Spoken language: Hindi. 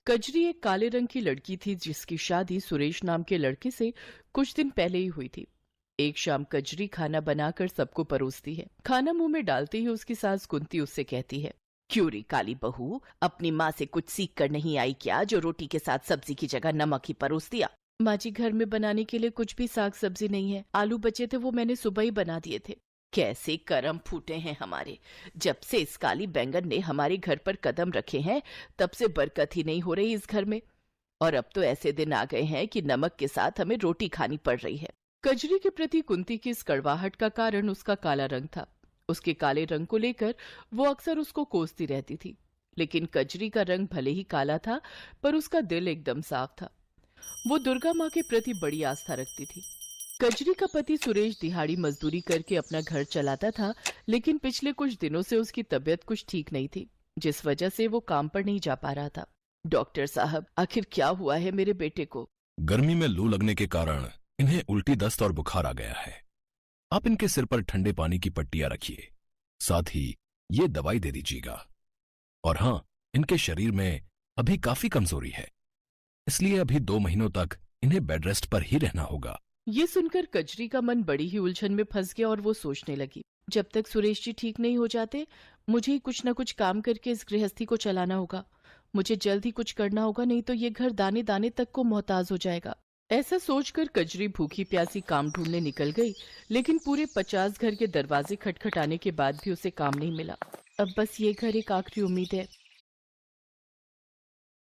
कजरी एक काले रंग की लड़की थी जिसकी शादी सुरेश नाम के लड़के से कुछ दिन पहले ही हुई थी। एक शाम कजरी खाना बनाकर सबको परोसती है। खाना मुंह में डालते ही उसकी सास कुंती उससे कहती है, क्यों रे काली बहू, अपनी माँ से कुछ सीख कर नहीं आई क्या, जो रोटी के साथ सब्जी की जगह नमक ही परोस दिया। माँ जी, घर में बनाने के लिए कुछ भी साग सब्जी नहीं है। आलू बचे थे, वो मैंने सुबह ही बना दिए थे। कैसे करम फूटे हैं हमारे। जब से इस काली बैंगन ने हमारे घर पर कदम रखे हैं, तब से बरकत ही नहीं हो रही इस घर में। और अब तो ऐसे दिन आ गए हैं कि नमक के साथ हमें रोटी खानी पड़ रही है। कजरी के प्रति कुंती की इस कड़वाहट का कारण उसका काला रंग था। उसके काले रंग को लेकर वो अक्सर उसको कोसती रहती थी। लेकिन कजरी का रंग भले ही काला था, पर उसका दिल एकदम साफ था। वो दुर्गा माँ के प्रति बड़ी आस्था रखती थी। कजरी का पति सुरेश दिहाड़ी मजदूरी करके अपना घर चलाता था, लेकिन पिछले कुछ दिनों से उसकी तबीयत कुछ ठीक नहीं थी, जिस वजह से वो काम पर नहीं जा पा रहा था। डॉक्टर साहब, आखिर क्या हुआ है मेरे बेटे को? गर्मी में लू लगने के कारण इन्हें उल्टी दस्त और बुखार आ गया है। आप इनके सिर पर ठंडे पानी की पट्टियां रखिए, साथ ही ये दवाई दे दीजिएगा। और हाँ, इनके शरीर में अभी काफी कमजोरी है, इसलिए अभी 2 महीनों तक इन्हें बेड रेस्ट पर ही रहना होगा। ये सुनकर कजरी का मन बड़ी ही उलझन में फंस गया और वो सोचने लगी, जब तक सुरेश जी ठीक नहीं हो जाते, मुझे ही कुछ न कुछ काम करके इस गृहस्थी को चलाना होगा। मुझे जल्द ही कुछ करना होगा, नहीं तो ये घर दाने दाने तक को मोहताज हो जाएगा। ऐसा सोचकर कजरी भूखी प्यासी काम ढूंढने निकल गई, लेकिन पूरे 50 घर के दरवाजे खटखटाने के बाद भी उसे काम नहीं मिला। अब बस ये घर एक आखिरी उम्मीद है।